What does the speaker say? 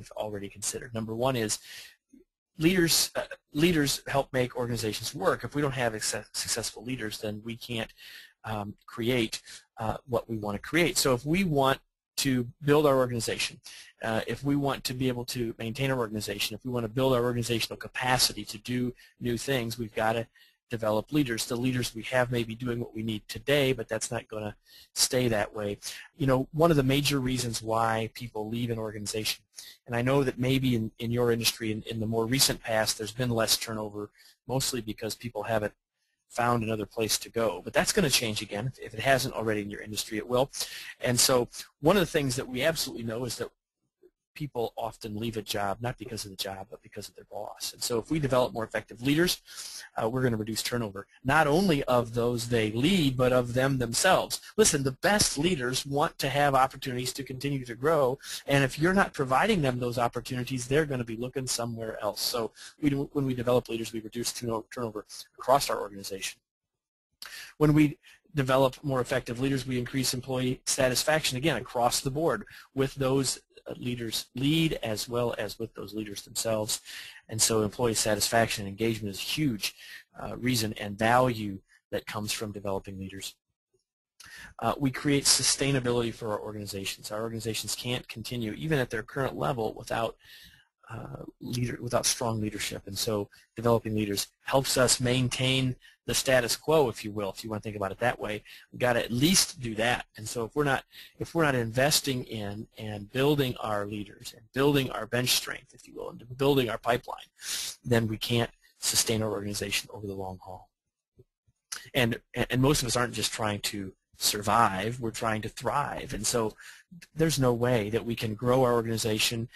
we've already considered. Number one is leaders help make organizations work. If we don't have successful leaders, then we can't create what we want to create. So if we want to build our organization, if we want to be able to maintain our organization, if we want to build our organizational capacity to do new things, we've got to develop leaders. The leaders we have may be doing what we need today, but that's not going to stay that way. You know, one of the major reasons why people leave an organization, and I know that maybe in your industry in the more recent past there's been less turnover, mostly because people haven't found another place to go. But that's going to change again. If it hasn't already in your industry, it will. And so one of the things that we absolutely know is that people often leave a job not because of the job, but because of their boss. And so if we develop more effective leaders, we're going to reduce turnover, not only of those they lead, but of them themselves. Listen, the best leaders want to have opportunities to continue to grow, and if you're not providing them those opportunities, they're going to be looking somewhere else. So when we develop leaders, we reduce turnover across our organization. When we develop more effective leaders, we increase employee satisfaction, again, across the board with those leaders lead as well as with those leaders themselves. And so employee satisfaction and engagement is a huge reason and value that comes from developing leaders. We create sustainability for our organizations. Our organizations can't continue, even at their current level, without strong leadership. And so developing leaders helps us maintain the status quo, if you will, if you want to think about it that way. We've got to at least do that. And so if we're not investing in and building our leaders and building our bench strength, if you will, and building our pipeline, then we can't sustain our organization over the long haul. And most of us aren't just trying to survive, we're trying to thrive. And so there's no way that we can grow our organization,